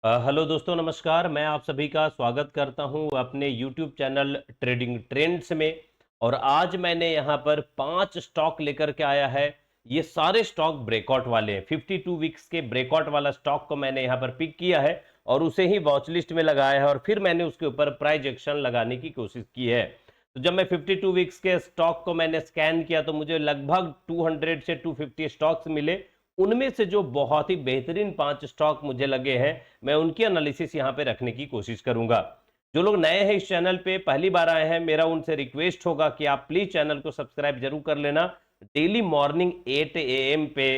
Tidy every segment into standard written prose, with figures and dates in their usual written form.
Hello दोस्तों, नमस्कार। मैं आप सभी का स्वागत करता हूं अपने यूट्यूब चैनल ट्रेडिंग ट्रेंड्स में। और आज मैंने यहां पर 5 स्टॉक लेकर के आया है। ये सारे स्टॉक ब्रेकआउट वाले हैं। 52 वीक्स के ब्रेकआउट वाला स्टॉक को मैंने यहां पर पिक किया है और उसे ही वॉच लिस्ट में लगाया है और फिर मैंने उसके ऊपर प्राइस एक्शन लगाने की कोशिश की है। तो जब मैं 52 वीक्स के स्टॉक को मैंने स्कैन किया तो मुझे लगभग 200 से 250 स्टॉक्स मिले। उनमें से जो बहुत ही बेहतरीन 5 स्टॉक मुझे लगे हैं, मैं उनकी एनालिसिस यहाँ पे रखने की कोशिश करूंगा। जो लोग नए हैं इस चैनल पे, पहली बार आए हैं, मेरा उनसे रिक्वेस्ट होगा कि आप प्लीज चैनल को सब्सक्राइब जरूर कर लेना। डेली मॉर्निंग 8 AM पे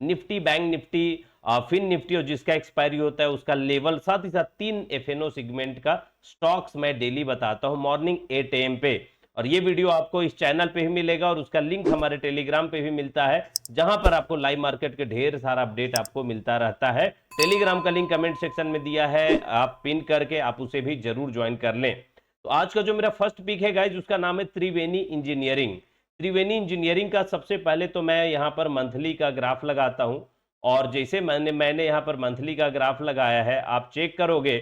निफ्टी, बैंक निफ्टी, फिन निफ्टी और जिसका एक्सपायरी होता है उसका लेवल, साथ ही साथ 3 FNO सेगमेंट का स्टॉक्स मैं डेली बताता हूं मॉर्निंग 8 AM पे। और ये वीडियो आपको इस चैनल पे भी मिलेगा और उसका लिंक हमारे टेलीग्राम पे भी मिलता है, जहां पर आपको लाइव मार्केट के ढेर सारा अपडेट आपको मिलता रहता है। टेलीग्राम का लिंक कमेंट सेक्शन में दिया है, आप पिन करके आप उसे भी जरूर ज्वाइन कर लें। तो आज का जो मेरा फर्स्ट पिक है गाइज, उसका नाम है त्रिवेणी इंजीनियरिंग। त्रिवेणी इंजीनियरिंग का सबसे पहले तो मैं यहाँ पर मंथली का ग्राफ लगाता हूँ। और जैसे मैंने यहाँ पर मंथली का ग्राफ लगाया है, आप चेक करोगे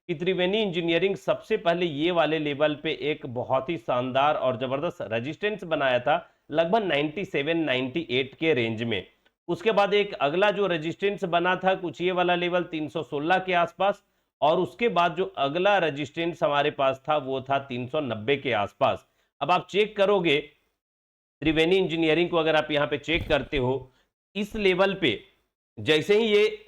कि त्रिवेणी इंजीनियरिंग सबसे पहले ये वाले लेवल पे एक बहुत ही शानदार और जबरदस्त रेजिस्टेंस बनाया था, लगभग 97-98 के रेंज में। उसके बाद एक अगला जो रेजिस्टेंस बना था कुछ ये वाला लेवल 316 के आसपास। और उसके बाद जो अगला रेजिस्टेंस हमारे पास था वो था 390 के आसपास। अब आप चेक करोगे त्रिवेणी इंजीनियरिंग को, अगर आप यहां पे चेक करते हो इस लेवल पे, जैसे ही ये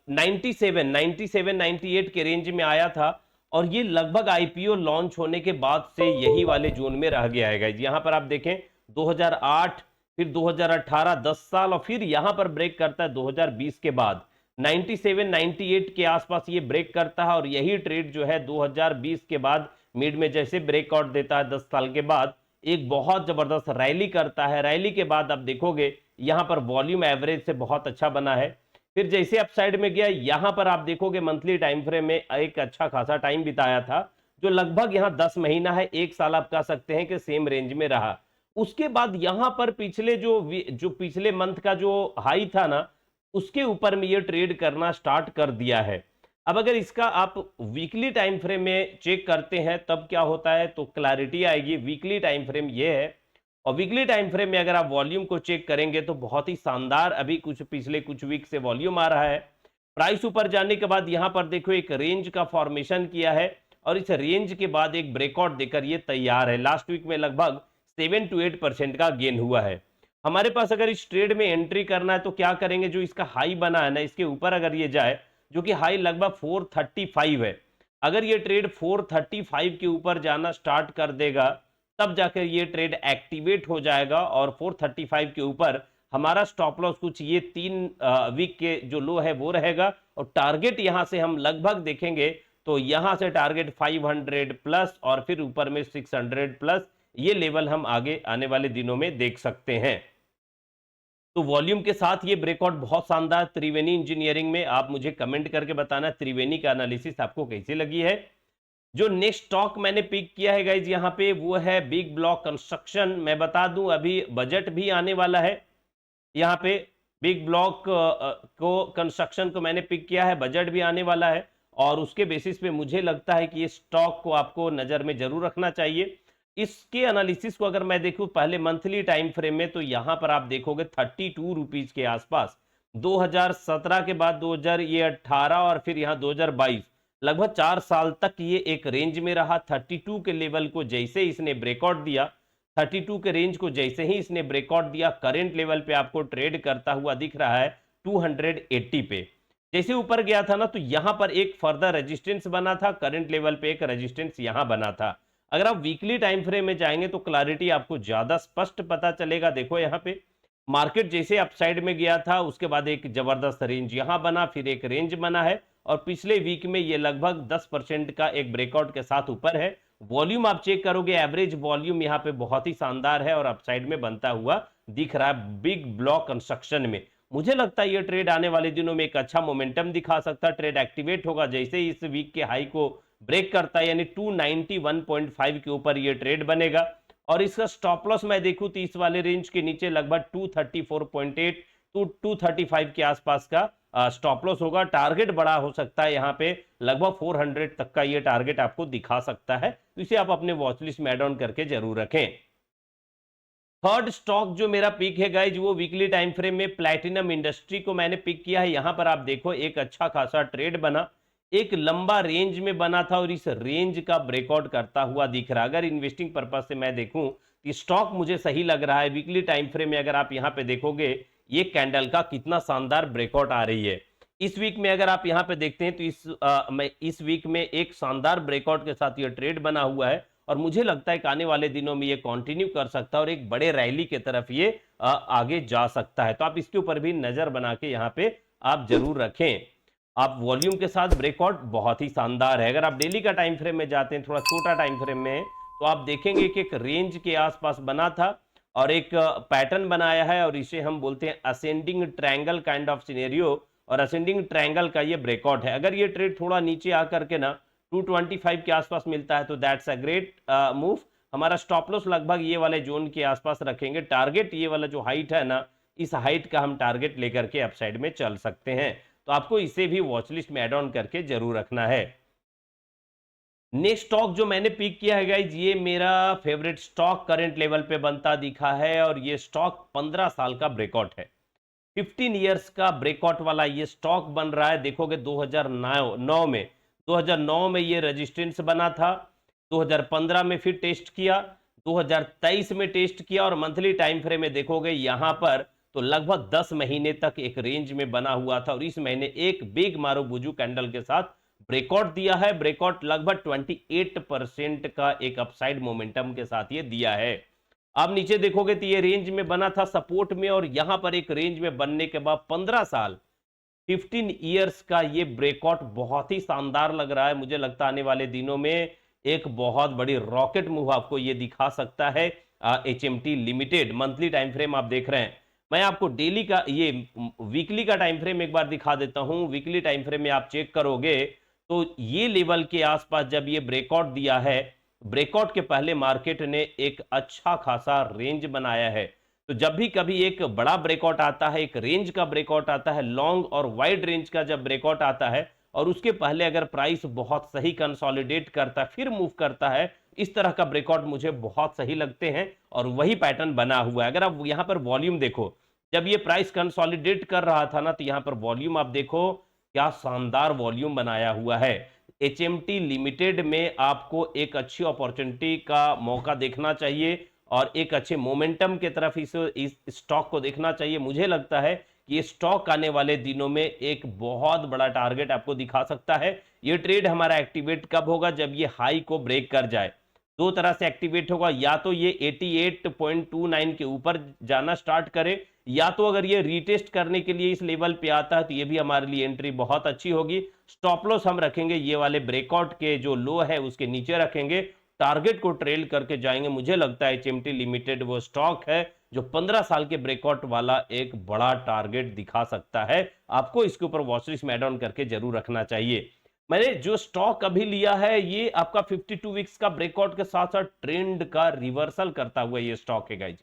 97 98 के रेंज में आया था और ये लगभग आईपीओ लॉन्च होने के बाद से यही वाले जोन में रह गया है गाइस। यहां पर आप देखें 2008, फिर 2018, 10 साल, और फिर यहां पर ब्रेक करता है 2020 के बाद 97 98 के आसपास ये ब्रेक करता है। और यही ट्रेड जो है 2020 के बाद मिड में जैसे ब्रेकआउट देता है 10 साल के बाद, एक बहुत जबरदस्त रैली करता है। रैली के बाद आप देखोगे यहां पर वॉल्यूम एवरेज से बहुत अच्छा बना है। फिर जैसे अपसाइड में गया, यहां पर आप देखोगे मंथली टाइम फ्रेम में एक अच्छा खासा टाइम बिताया था, जो लगभग यहां 10 महीना है, 1 साल आप कह सकते हैं कि सेम रेंज में रहा। उसके बाद यहां पर पिछले जो पिछले मंथ का जो हाई था ना, उसके ऊपर में ये ट्रेड करना स्टार्ट कर दिया है। अब अगर इसका आप वीकली टाइम फ्रेम में चेक करते हैं तब क्या होता है तो क्लैरिटी आएगी। वीकली टाइम फ्रेम ये है, और वीकली टाइम फ्रेम में अगर आप वॉल्यूम को चेक करेंगे तो बहुत ही शानदार अभी पिछले कुछ वीक से वॉल्यूम आ रहा है। प्राइस ऊपर जाने के बाद यहां पर देखो एक रेंज का फॉर्मेशन किया है और इस रेंज के बाद एक ब्रेकआउट देकर ये तैयार है। लास्ट वीक में लगभग 7 to 8% का गेन हुआ है। हमारे पास अगर इस ट्रेड में एंट्री करना है तो क्या करेंगे, जो इसका हाई बना है ना, इसके ऊपर अगर ये जाए, जो कि हाई लगभग 435 है, अगर ये ट्रेड 435 के ऊपर जाना स्टार्ट कर देगा तब जाकर ये ट्रेड एक्टिवेट हो जाएगा और 435 के ऊपर हमारा स्टॉप लॉस कुछ ये 3 वीक के जो लो है वो रहेगा। और टारगेट यहां से हम लगभग देखेंगे तो यहां से टारगेट 500 प्लस और फिर ऊपर में 600 प्लस, ये लेवल हम आगे आने वाले दिनों में देख सकते हैं। तो वॉल्यूम के साथ ये ब्रेकआउट बहुत शानदार त्रिवेणी इंजीनियरिंग में। आप मुझे कमेंट करके बताना त्रिवेणी का एनालिसिस आपको कैसी लगी है। जो नेक्स्ट स्टॉक मैंने पिक किया है गाइज यहाँ पे, वो है बिग ब्लॉक कंस्ट्रक्शन। मैं बता दूं अभी बजट भी आने वाला है। यहाँ पे बिग ब्लॉक को कंस्ट्रक्शन को मैंने पिक किया है, बजट भी आने वाला है और उसके बेसिस पे मुझे लगता है कि ये स्टॉक को आपको नजर में जरूर रखना चाहिए। इसके एनालिसिस को अगर मैं देखूं पहले मंथली टाइम फ्रेम में तो यहां पर आप देखोगे 32 रुपीज के आसपास। 2017 के बाद 2018 और फिर यहाँ 2022, लगभग 4 साल तक ये एक रेंज में रहा। 32 के लेवल को जैसे इसने ब्रेकआउट दिया, 32 के रेंज को जैसे ही इसने ब्रेकआउट दिया, करंट लेवल पे आपको ट्रेड करता हुआ दिख रहा है 280 पे। जैसे ऊपर गया था ना तो यहां पर एक फर्दर रेजिस्टेंस बना था, करंट लेवल पे एक रेजिस्टेंस यहां बना था। अगर आप वीकली टाइम फ्रेम में जाएंगे तो क्लैरिटी आपको ज्यादा स्पष्ट पता चलेगा। देखो यहाँ पे मार्केट जैसे अपसाइड में गया था उसके बाद एक जबरदस्त रेंज यहां बना, फिर एक रेंज बना है और पिछले वीक में ये लगभग 10% का एक ब्रेकआउट के साथ ऊपर है। वॉल्यूम आप चेक करोगे, एवरेज वॉल्यूम यहाँ पे बहुत ही शानदार है और अपसाइड में बनता हुआ दिख रहा है बिग ब्लॉक कंस्ट्रक्शन में। मुझे लगता है ये ट्रेड आने वाले दिनों में एक अच्छा मोमेंटम दिखा सकता है। ट्रेड एक्टिवेट होगा जैसे ही इस वीक के हाई को ब्रेक करता है, यानी 291.5 के ऊपर ये ट्रेड बनेगा। और इसका स्टॉप लॉस मैं देखूं तो इस वाले रेंज के नीचे लगभग 234.8 टू 235 के आसपास का स्टॉप लॉस होगा। टारगेट बड़ा हो सकता है, यहाँ पे लगभग 400 तक का ये टारगेट आपको दिखा सकता है, तो इसे आप अपने वॉच लिस्ट में ऐड ऑन करके जरूर रखें। थर्ड स्टॉक जो मेरा पिक है गाइज, वो वीकली टाइम फ्रेम में प्लैटिनम इंडस्ट्री को मैंने पिक किया है। यहां पर आप देखो एक अच्छा खासा ट्रेड बना, एक लंबा रेंज में बना था और इस रेंज का ब्रेकआउट करता हुआ दिख रहा है। अगर इन्वेस्टिंग पर्पज से मैं देखूं तो स्टॉक मुझे सही लग रहा है। वीकली टाइम फ्रेम में अगर आप यहां पे देखोगे ये कैंडल का कितना शानदार ब्रेकआउट आ रही है। इस वीक में अगर आप यहां पे देखते हैं तो इस वीक में एक शानदार ब्रेकआउट के साथ ये ट्रेड बना हुआ है और मुझे लगता है कि आने वाले दिनों में ये कंटिन्यू कर सकता है और एक बड़े रैली की तरफ ये आगे जा सकता है। तो आप इसके ऊपर भी नजर बना के यहाँ पे आप जरूर रखें। आप वॉल्यूम के साथ ब्रेकआउट बहुत ही शानदार है। अगर आप डेली का टाइम फ्रेम में जाते हैं, थोड़ा छोटा टाइम फ्रेम में, तो आप देखेंगे कि एक रेंज के आसपास बना था और एक पैटर्न बनाया है और इसे हम बोलते हैं ascending triangle kind of scenario, और असेंडिंग ट्रायंगल का ये ब्रेकआउट है। अगर ये ट्रेड थोड़ा नीचे आकर के ना 225 के आसपास मिलता है तो दैट्स अ ग्रेट मूव। हमारा स्टॉप लॉस लगभग ये वाले जोन के आसपास रखेंगे। टारगेट ये वाला जो हाइट है ना, इस हाइट का हम टारगेट लेकर के अपसाइड में चल सकते हैं, तो आपको इसे भी वॉच लिस्ट में ऐड ऑन करके जरूर रखना है। नेक्स्ट स्टॉक जो मैंने पिक किया है गाइज, ये मेरा फेवरेट स्टॉक करंट लेवल पे बनता दिखा है और ये स्टॉक 15 साल का ब्रेकआउट है। 15 ईयर्स का ब्रेकआउट वाला ये स्टॉक बन रहा है। देखोगे 2009 में ये रेजिस्टेंस बना था, 2015 में फिर टेस्ट किया, 2023 में टेस्ट किया और मंथली टाइम फ्रेम में देखोगे यहां पर तो लगभग 10 महीने तक एक रेंज में बना हुआ था और इस महीने एक बिग मारुबुजू कैंडल के साथ ब्रेकआउट दिया है। ब्रेकआउट लगभग 28% का एक अपसाइड मोमेंटम के साथ ये दिया है। आप नीचे देखोगे तो ये रेंज में बना था सपोर्ट में और यहां पर एक रेंज में बनने के बाद 15 साल 15 ईयर्स का ये ब्रेकआउट बहुत ही शानदार लग रहा है। मुझे लगता है आने वाले दिनों में एक बहुत बड़ी रॉकेट मूव आपको ये दिखा सकता है। HMT limited monthly time frame आप देख रहे हैं, मैं आपको डेली का ये वीकली का टाइम फ्रेम एक बार दिखा देता हूं। वीकली टाइम फ्रेम में आप चेक करोगे तो ये लेवल के आसपास जब ये ब्रेकआउट दिया है, ब्रेकआउट के पहले मार्केट ने एक अच्छा खासा रेंज बनाया है। तो जब भी कभी एक बड़ा ब्रेकआउट आता है, एक रेंज का ब्रेकआउट आता है, लॉन्ग और वाइड रेंज का जब ब्रेकआउट आता है और उसके पहले अगर प्राइस बहुत सही कंसोलिडेट करता है फिर मूव करता है, इस तरह का ब्रेकआउट मुझे बहुत सही लगते हैं और वही पैटर्न बना हुआ है। अगर आप यहां पर वॉल्यूम देखो, जब ये प्राइस कंसोलिडेट कर रहा था ना, तो यहां पर वॉल्यूम आप देखो क्या शानदार वॉल्यूम बनाया हुआ है। HMT लिमिटेड में आपको एक अच्छी अपॉर्चुनिटी का मौका देखना चाहिए और एक अच्छे मोमेंटम के तरफ इस स्टॉक को देखना चाहिए। मुझे लगता है कि ये स्टॉक आने वाले दिनों में एक बहुत बड़ा टारगेट आपको दिखा सकता है। ये ट्रेड हमारा एक्टिवेट कब होगा? जब ये हाई को ब्रेक कर जाए। दो तरह से एक्टिवेट होगा, या तो ये 88.29 के ऊपर जाना स्टार्ट करे, या तो अगर ये रीटेस्ट करने के लिए इस लेवल पे आता है तो ये भी हमारे लिए एंट्री बहुत अच्छी होगी। स्टॉप लॉस हम रखेंगे ये वाले ब्रेकआउट के जो लो है उसके नीचे रखेंगे, टारगेट को ट्रेल करके जाएंगे। मुझे लगता है HMT लिमिटेड वो स्टॉक है जो 15 साल के ब्रेकआउट वाला एक बड़ा टारगेट दिखा सकता है। आपको इसके ऊपर वॉच लिस्ट में ऐड ऑन करके जरूर रखना चाहिए। मैंने जो स्टॉक अभी लिया है ये आपका 52 वीक्स का ब्रेकआउट के साथ साथ ट्रेंड का रिवर्सल करता हुआ ये स्टॉक है गाइज।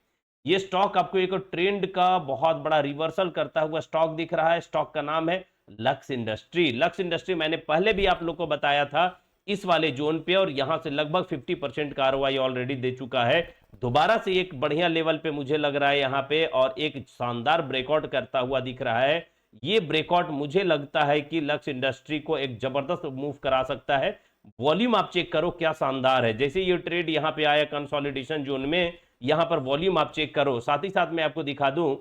ये स्टॉक आपको एक ट्रेंड का बहुत बड़ा रिवर्सल करता हुआ स्टॉक दिख रहा है। स्टॉक का नाम है लक्स इंडस्ट्री। लक्स इंडस्ट्री मैंने पहले भी आप लोग को बताया था इस वाले जोन पे, और यहां से लगभग 50% का ROI ऑलरेडी दे चुका है। दोबारा से एक बढ़िया लेवल पे मुझे लग रहा है यहाँ पे, और एक शानदार ब्रेकआउट करता हुआ दिख रहा है। ये ब्रेकआउट मुझे लगता है कि लक्स इंडस्ट्री को एक जबरदस्त मूव करा सकता है। वॉल्यूम आप चेक करो क्या शानदार है। जैसे ये ट्रेड यहाँ पे आया कंसोलिडेशन जोन में, यहाँ पर वॉल्यूम आप चेक करो। साथ ही साथ मैं आपको दिखा दूं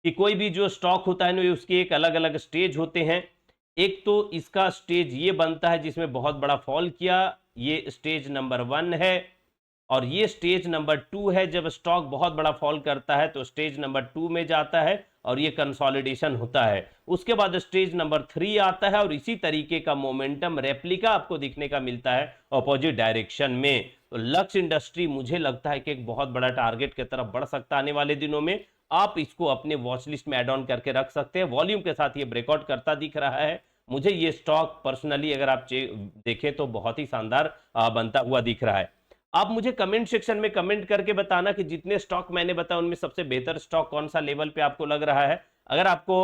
कि कोई भी जो स्टॉक होता है ना, उसके एक अलग अलग स्टेज होते हैं। एक तो इसका स्टेज ये बनता है जिसमें बहुत बड़ा फॉल किया, ये स्टेज नंबर 1 है, और ये स्टेज नंबर 2 है। जब स्टॉक बहुत बड़ा फॉल करता है तो स्टेज नंबर 2 में जाता है और ये कंसोलिडेशन होता है। उसके बाद स्टेज नंबर 3 आता है और इसी तरीके का मोमेंटम रेप्लिका आपको दिखने का मिलता है ऑपोजिट डायरेक्शन में। तो लक्स इंडस्ट्री मुझे लगता है कि एक बहुत बड़ा टारगेट की तरफ बढ़ सकता है आने वाले दिनों में। आप इसको अपने वॉच लिस्ट में ऐड ऑन करके रख सकते हैं। वॉल्यूम के साथ ये ब्रेकआउट करता दिख रहा है। मुझे ये स्टॉक पर्सनली अगर आप देखें तो बहुत ही शानदार बनता हुआ दिख रहा है। आप मुझे कमेंट सेक्शन में कमेंट करके बताना कि जितने स्टॉक मैंने बताया उनमें सबसे बेहतर स्टॉक कौन सा लेवल पे आपको लग रहा है। अगर आपको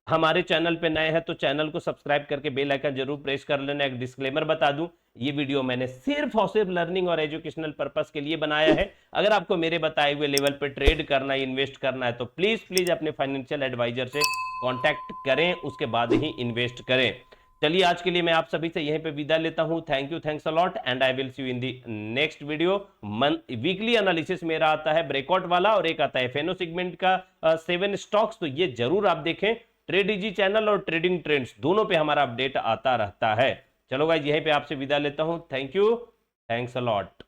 हमारे चैनल पे नए हैं तो चैनल को सब्सक्राइब करके बेल आइकन जरूर प्रेस कर लेना। एक डिस्क्लेमर बता दूं, ये वीडियो मैंने सिर्फ और सिर्फ लर्निंग और एजुकेशनल पर्पस के लिए बनाया है। अगर आपको मेरे बताए हुए लेवल पे ट्रेड करना है, इन्वेस्ट करना है, तो प्लीज प्लीज अपने फाइनेंशियल एडवाइजर से कांटेक्ट करें, उसके बाद ही इन्वेस्ट करें। चलिए आज के लिए मैं आप सभी से यहीं पे विदा लेता हूं। Thank you, thanks a lot, and I will see you in the next video. Weekly analysis मेरा आता है ब्रेकआउट वाला, और एक आता है फेनो सेगमेंट का 7 स्टॉक्स, तो ये जरूर आप देखें। ट्रेड इजी चैनल और ट्रेडिंग ट्रेंड्स दोनों पे हमारा अपडेट आता रहता है। चलो गाइस, यहीं पे आपसे विदा लेता हूं। Thank you, thanks a lot.